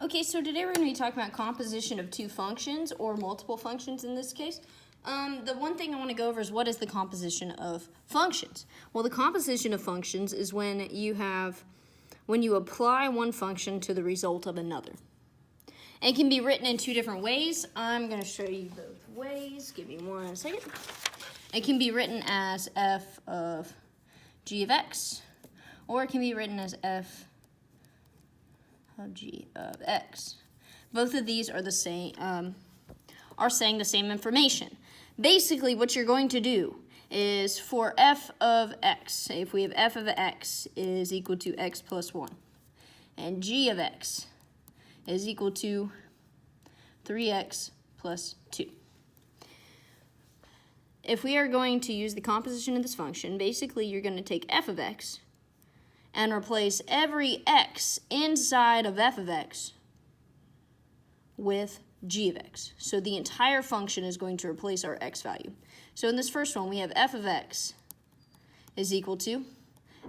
Okay, so today we're going to be talking about composition of two functions, or multiple functions in this case. The one thing I want to go over is what is the composition of functions? Well, the composition of functions is when you apply one function to the result of another. It can be written in two different ways. I'm going to show you both ways. Give me 1 second. It can be written as f of g of x, or it can be written as f of g of x. Both of these are the same, are saying the same information. Basically, what you're going to do is for f of x, say if we have f of x is equal to x plus 1, and g of x is equal to 3x plus 2. If we are going to use the composition of this function, basically you're going to take f of x and replace every x inside of f of x with g of x. So the entire function is going to replace our x value. So in this first one, we have f of x is equal to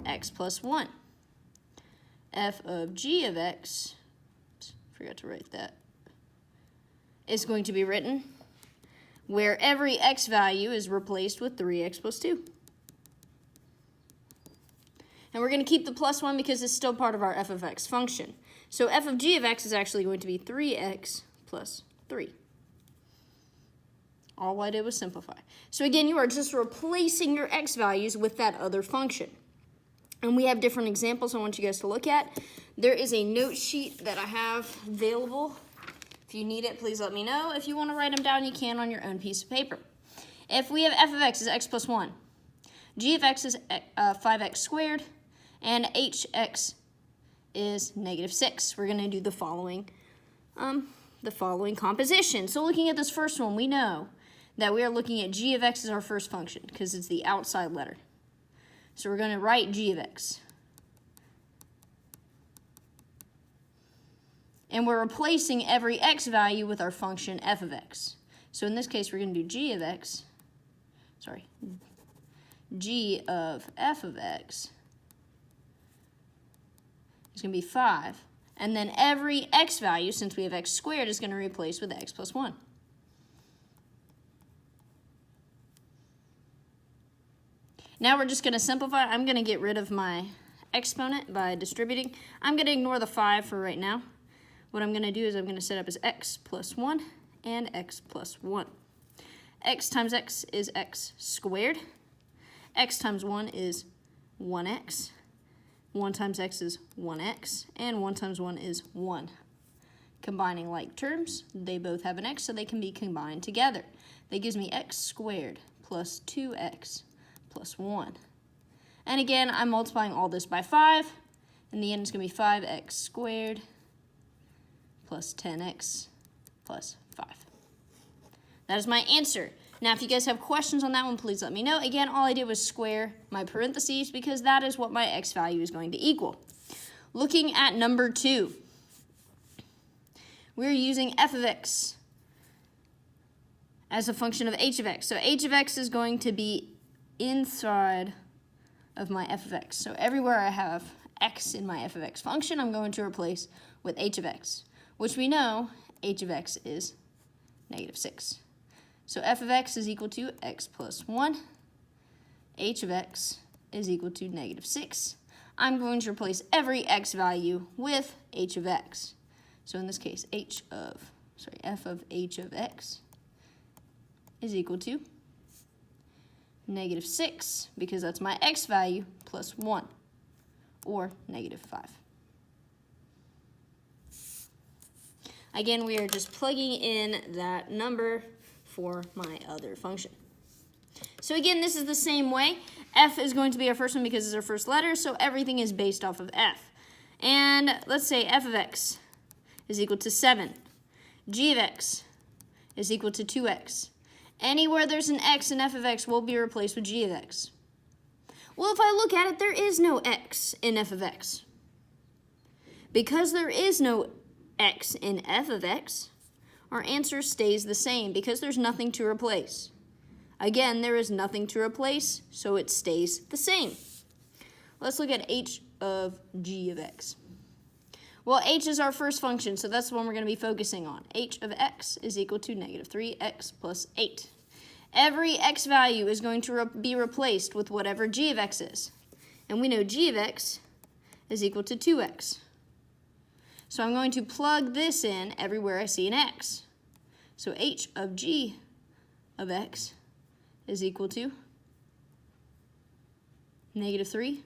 x plus 1. F of g of x, forgot to write that, is going to be written where every x value is replaced with 3x plus 2. And we're going to keep the plus 1 because it's still part of our f of x function. So f of g of x is actually going to be 3x plus 3. All I did was simplify. So again, you are just replacing your x values with that other function. And we have different examples I want you guys to look at. There is a note sheet that I have available. If you need it, please let me know. If you want to write them down, you can on your own piece of paper. If we have f of x is x plus 1, g of x is 5x squared, and hx is negative 6. We're going to do the following composition. So looking at this first one, we know that we are looking at g of x as our first function because it's the outside letter. So we're going to write g of x. And we're replacing every x value with our function f of x. So in this case, we're going to do g of f of x is going to be 5. And then every x value, since we have x squared, is going to replace with x plus 1. Now we're just going to simplify. I'm going to get rid of my exponent by distributing. I'm going to ignore the 5 for right now. What I'm going to do is I'm going to set up as x plus 1 and x plus 1. X times x is x squared. X times 1 is 1x. 1 times x is 1x. And 1 times 1 is 1. Combining like terms, they both have an x, so they can be combined together. That gives me x squared plus 2x plus 1. And again, I'm multiplying all this by 5. In the end, it's going to be 5x squared plus 10x plus 5. That is my answer. Now, if you guys have questions on that one, please let me know. Again, all I did was square my parentheses because that is what my x value is going to equal. Looking at number 2, we're using f of x as a function of h of x. So h of x is going to be inside of my f of x. So everywhere I have x in my f of x function, I'm going to replace with h of x, which we know h of x is negative 6. So f of x is equal to x plus 1. H of x is equal to negative 6. I'm going to replace every x value with h of x. So in this case, f of h of x is equal to negative 6, because that's my x value, plus 1, or negative 5. Again, we are just plugging in that number for my other function. So again, this is the same way. F is going to be our first one because it's our first letter, so everything is based off of f. And let's say f of x is equal to 7. G of x is equal to 2x. Anywhere there's an x in f of x will be replaced with g of x. Well, if I look at it, there is no x in f of x. Because there is no x in f of x, our answer stays the same because there's nothing to replace. Again, there is nothing to replace, so it stays the same. Let's look at h of g of x. Well, h is our first function, so that's the one we're going to be focusing on. H of x is equal to negative 3x plus 8. Every x value is going to be replaced with whatever g of x is. And we know g of x is equal to 2x. So I'm going to plug this in everywhere I see an x. So h of g of x is equal to negative 3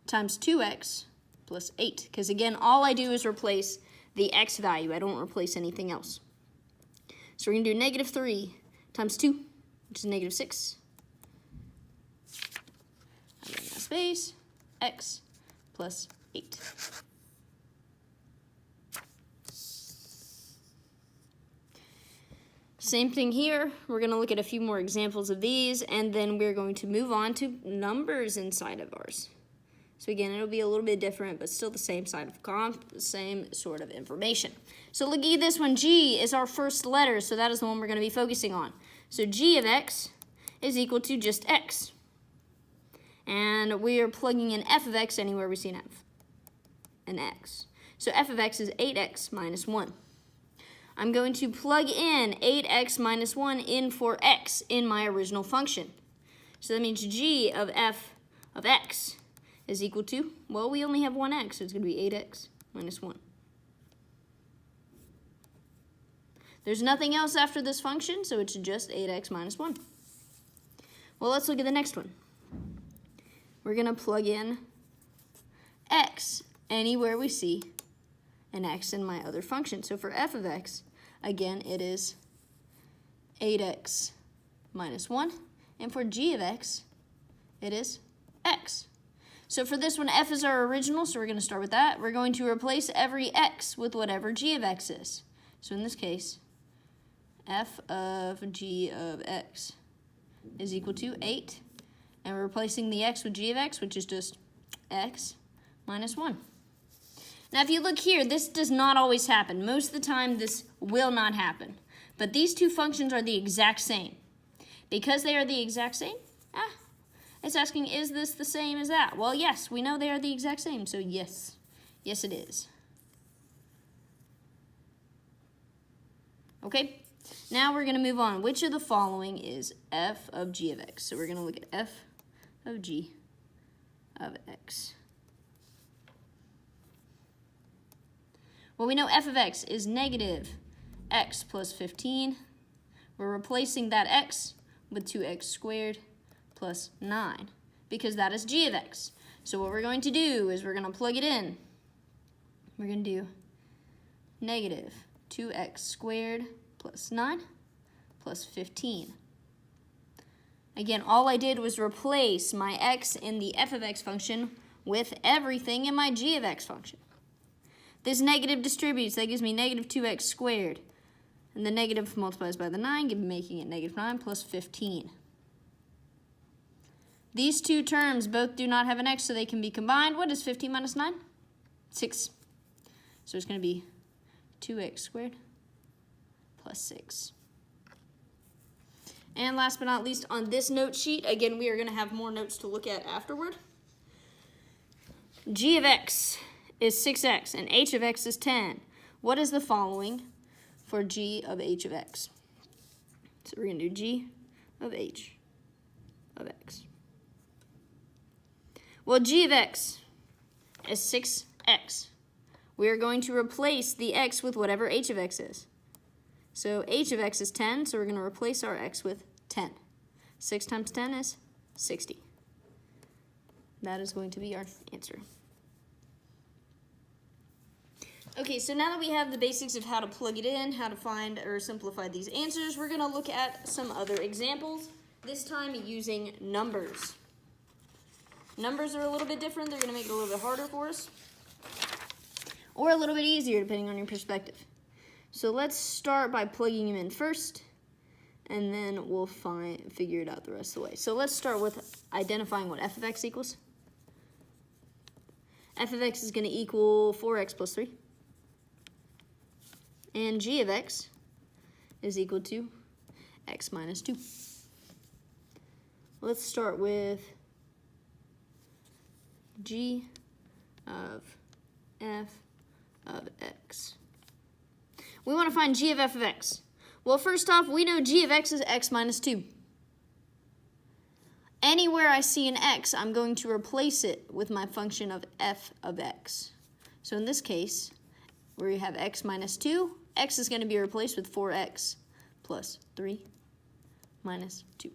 times 2x plus 8. Because again, all I do is replace the x value. I don't replace anything else. So we're going to do negative 3 times 2, which is negative 6. And then a space, x plus 8. Same thing here. We're going to look at a few more examples of these, and then we're going to move on to numbers inside of ours. So again, it'll be a little bit different, but still the same side of comp, the same sort of information. So look at this one. G is our first letter, so that is the one we're going to be focusing on. So G of x is equal to just x. And we are plugging in f of x anywhere we see an x. So f of x is 8x minus 1. I'm going to plug in 8x minus 1 in for x in my original function. So that means g of f of x is equal to, well, we only have one x, so it's going to be 8x minus 1. There's nothing else after this function, so it's just 8x minus 1. Well, let's look at the next one. We're going to plug in x anywhere we see an x in my other function. So for f of x, again, it is 8x minus 1. And for g of x, it is x. So for this one, f is our original, so we're going to start with that. We're going to replace every x with whatever g of x is. So in this case, f of g of x is equal to 8. And we're replacing the x with g of x, which is just x minus 1. Now, if you look here, this does not always happen. Most of the time, this will not happen. But these two functions are the exact same. Because they are the exact same, it's asking, is this the same as that? Well, yes, we know they are the exact same, so yes. Yes, it is. Okay, now we're going to move on. Which of the following is f of g of x? So we're going to look at f of g of x. Well, we know f of x is negative x plus 15. We're replacing that x with 2x squared plus 9 because that is g of x. So what we're going to do is we're going to plug it in. We're going to do negative 2x squared plus 9 plus 15. Again, all I did was replace my x in the f of x function with everything in my g of x function. This negative distributes, that gives me negative 2x squared. And the negative multiplies by the 9, making it negative 9 plus 15. These two terms both do not have an x, so they can be combined. What is 15 minus 9? 6. So it's going to be 2x squared plus 6. And last but not least, on this note sheet, again, we are going to have more notes to look at afterward. G of x is 6x, and h of x is 10. What is the following for g of h of x? So we're going to do g of h of x. Well, g of x is 6x. We are going to replace the x with whatever h of x is. So h of x is 10, so we're going to replace our x with 10. 6 times 10 is 60. That is going to be our answer. Okay, so now that we have the basics of how to plug it in, how to find or simplify these answers, we're going to look at some other examples, this time using numbers. Numbers are a little bit different. They're going to make it a little bit harder for us, or a little bit easier depending on your perspective. So let's start by plugging them in first, and then we'll figure it out the rest of the way. So let's start with identifying what f of x equals. F of x is going to equal 4x plus 3. And g of x is equal to x minus 2. Let's start with g of f of x. We want to find g of f of x. Well, first off, we know g of x is x minus 2. Anywhere I see an x, I'm going to replace it with my function of f of x. So in this case, where you have x minus 2, x is going to be replaced with 4x plus 3 minus 2.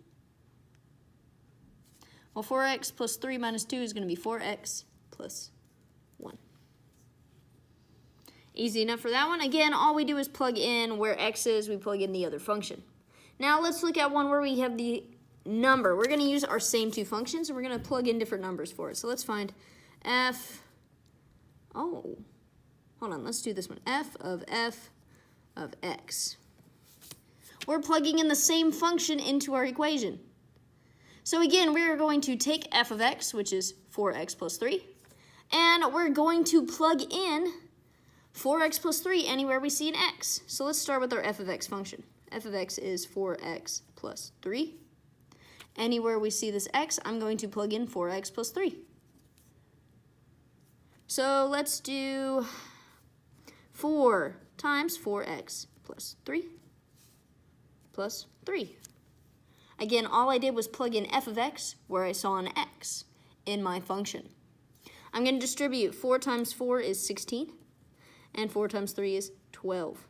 Well, 4x plus 3 minus 2 is going to be 4x plus 1. Easy enough for that one. Again, all we do is plug in where x is, we plug in the other function. Now let's look at one where we have the number. We're going to use our same two functions, and we're going to plug in different numbers for it. So let's find f, hold on, let's do this one. F of x. We're plugging in the same function into our equation. So again, we're going to take f of x, which is 4x plus 3, and we're going to plug in 4x plus 3 anywhere we see an x. So let's start with our f of x function. F of x is 4x plus 3. Anywhere we see this x, I'm going to plug in 4x plus 3. So let's do 4 times 4x plus 3 plus 3. Again, all I did was plug in f of x where I saw an x in my function. I'm going to distribute 4 times 4 is 16, and 4 times 3 is 12.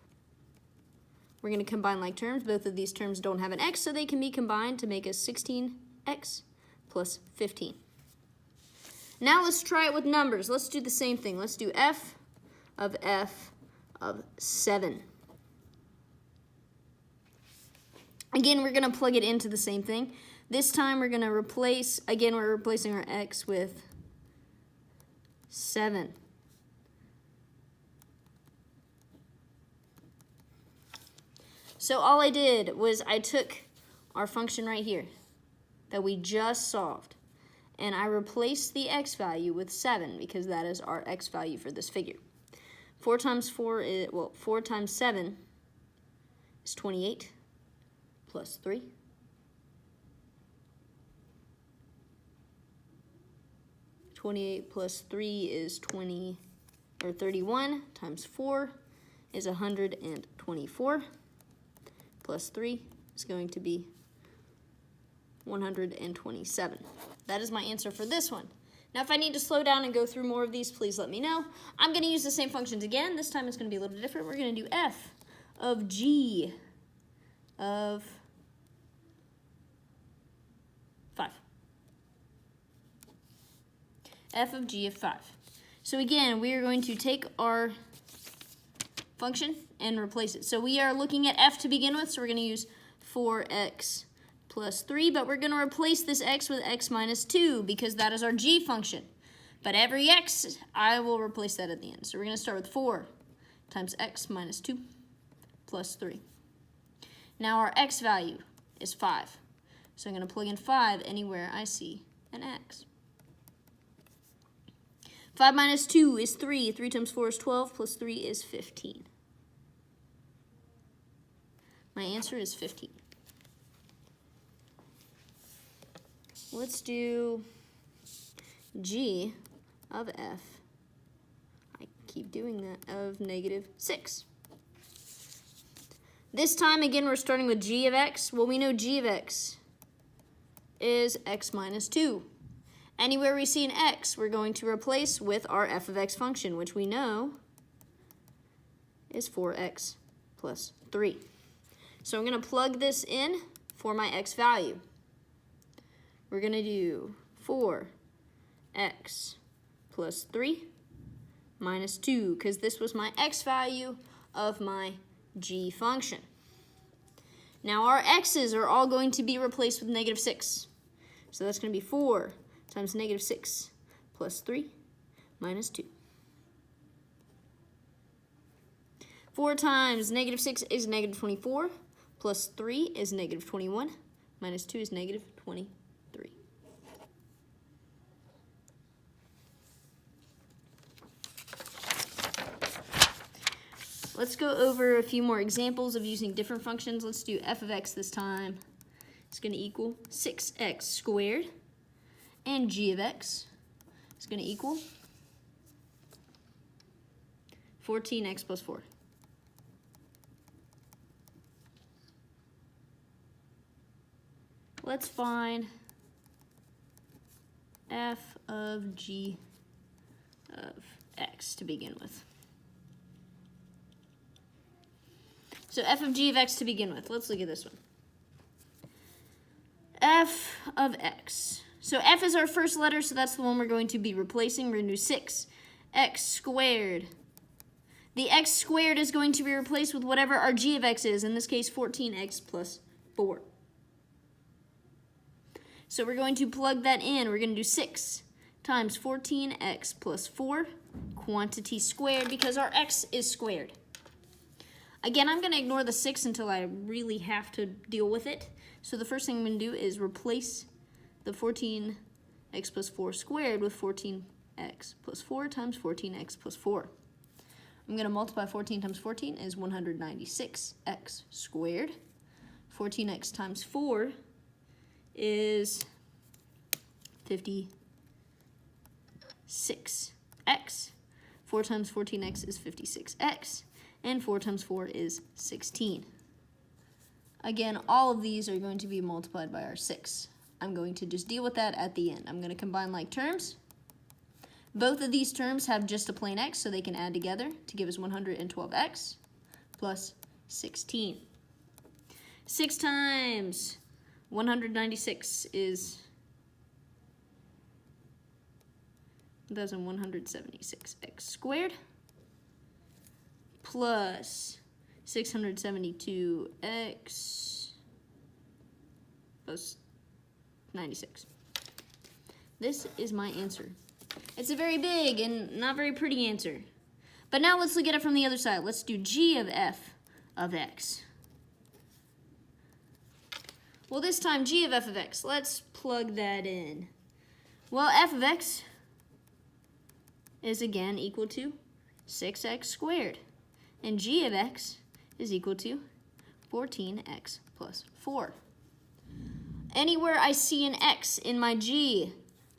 We're going to combine like terms. Both of these terms don't have an x, so they can be combined to make us 16x plus 15. Now let's try it with numbers. Let's do the same thing. Let's do f of 7. Again, we're going to plug it into the same thing. This time we're going to replace, again, we're replacing our x with 7. So all I did was I took our function right here that we just solved, and I replaced the x value with 7 because that is our x value for this figure. 4 times 4 is, 4 times 7 is 28 plus 3. Plus 3 is 31 times 4 is 124. Plus 3 is going to be 127. That is my answer for this one. Now, if I need to slow down and go through more of these, please let me know. I'm going to use the same functions again. This time it's going to be a little different. We're going to do f of g of 5. F of g of 5. So again, we are going to take our function and replace it. So we are looking at f to begin with, so we're going to use 4x plus 3, but we're going to replace this x with x minus 2 because that is our g function. But every x, I will replace that at the end. So we're going to start with 4 times x minus 2 plus 3. Now our x value is 5. So I'm going to plug in 5 anywhere I see an x. 5 minus 2 is 3. 3 times 4 is 12, plus 3 is 15. My answer is 15. Let's do g of f, I keep doing that, of negative 6. This time, again, we're starting with g of x. Well, we know g of x is x minus 2. Anywhere we see an x, we're going to replace with our f of x function, which we know is 4x plus 3. So I'm going to plug this in for my x value. We're going to do 4x plus 3 minus 2, because this was my x value of my g function. Now our x's are all going to be replaced with negative 6. So that's going to be 4 times negative 6 plus 3 minus 2. 4 times negative 6 is negative 24, plus 3 is negative 21, minus 2 is negative 23. Let's go over a few more examples of using different functions. Let's do f of x this time. It's going to equal 6x squared. And g of x is going to equal 14x plus 4. Let's find f of g of x to begin with. So f of g of x to begin with. Let's look at this one. F of x. So f is our first letter, so that's the one we're going to be replacing. We're going to do 6x squared. The x squared is going to be replaced with whatever our g of x is, in this case 14x plus 4. So we're going to plug that in. We're going to do 6 times 14x plus 4, quantity squared, because our x is squared. Again, I'm going to ignore the 6 until I really have to deal with it. So the first thing I'm going to do is replace the 14x plus 4 squared with 14x plus 4 times 14x plus 4. I'm going to multiply 14 times 14 is 196x squared. 14x times 4 is 56x. 4 times 14x is 56x. And 4 times 4 is 16. Again, all of these are going to be multiplied by our 6. I'm going to just deal with that at the end. I'm going to combine like terms. Both of these terms have just a plain x, so they can add together to give us 112x plus 16. 6 times 196 is 1,176x squared plus 672x plus 96. This is my answer. It's a very big and not very pretty answer. But now let's look at it from the other side. Let's do g of f of x. Well, this time g of f of x. Let's plug that in. Well, f of x is again equal to 6x squared. And g of x is equal to 14x plus 4. Anywhere I see an x in my g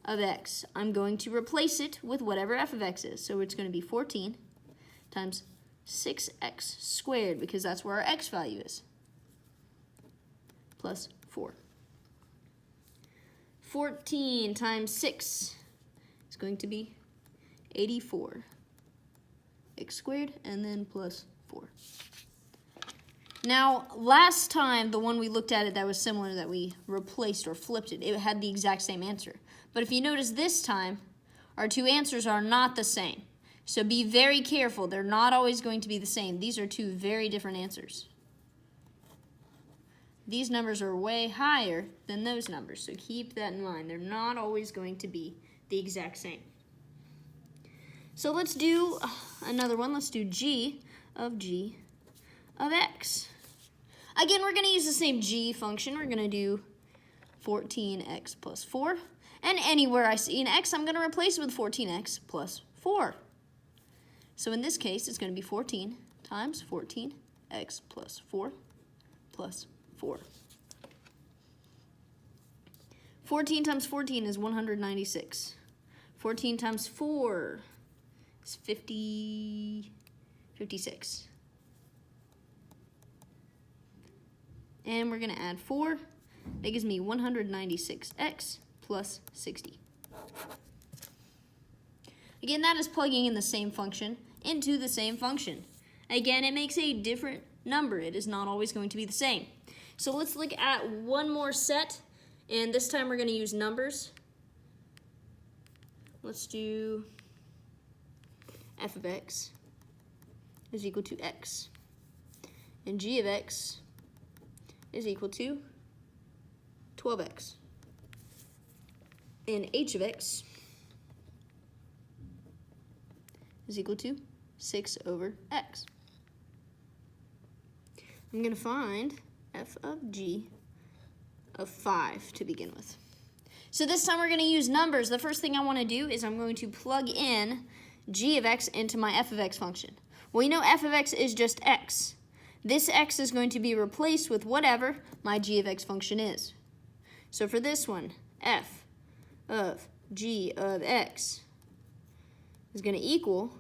of x, I'm going to replace it with whatever f of x is. So it's going to be 14 times 6x squared, because that's where our x value is, plus 4. 14 times 6 is going to be 84. X squared, and then plus 4. Now, last time, the one we looked at it that was similar, that we replaced or flipped it, it had the exact same answer. But if you notice this time, our two answers are not the same. So be very careful. They're not always going to be the same. These are two very different answers. These numbers are way higher than those numbers, so keep that in mind. They're not always going to be the exact same. So let's do another one. Let's do g of x. Again, we're going to use the same g function. We're going to do 14x plus 4. And anywhere I see an x, I'm going to replace it with 14x plus 4. So in this case, it's going to be 14 times 14x plus 4 plus 4. 14 times 14 is 196. 14 times 4 is 56. And we're going to add 4. That gives me 196x plus 60. Again, that is plugging in the same function into the same function. Again, it makes a different number. It is not always going to be the same. So let's look at one more set, and this time we're going to use numbers. Let's do f of x is equal to x, and g of x is equal to 12x, and h of x is equal to 6 over x. I'm going to find f of g of 5 to begin with. So this time we're going to use numbers. The first thing I want to do is I'm going to plug in g of x into my f of x function. Well, you know f of x is just x. This x is going to be replaced with whatever my g of x function is. So for this one, f of g of x is going to equal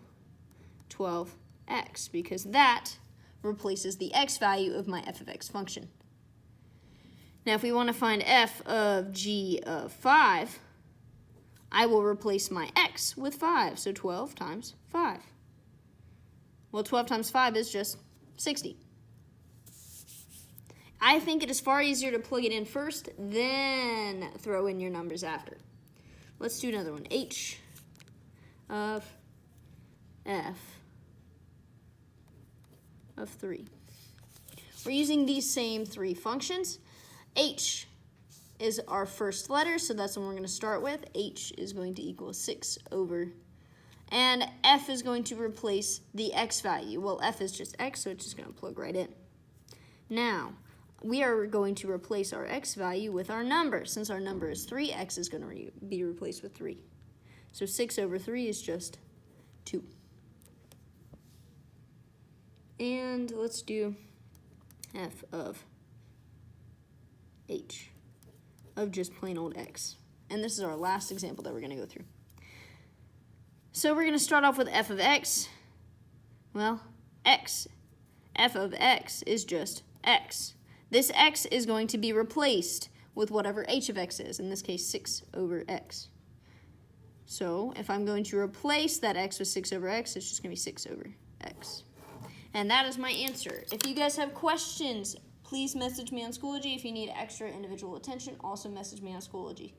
12 x, because that replaces the x value of my f of x function. Now, if we want to find f of g of 5, I will replace my x with 5, so 12 times 5. Well, 12 times 5 is just 60. I think it is far easier to plug it in first, then throw in your numbers after. Let's do another one. H of f of 3. We're using these same three functions. H is our first letter, so that's what we're going to start with. H is going to equal 6 over, and f is going to replace the x value. Well, f is just x, so it's just going to plug right in. Now, we are going to replace our x value with our number. Since our number is 3, x is going to be replaced with 3. So 6 over 3 is just 2. And let's do f of h of just plain old x. And this is our last example that we're going to go through. So we're going to start off with f of x. Well, x. F of x is just x. This x is going to be replaced with whatever h of x is, in this case 6 over x. So if I'm going to replace that x with 6 over x, it's just going to be 6 over x. And that is my answer. If you guys have questions, please message me on Schoology. If you need extra individual attention, also message me on Schoology.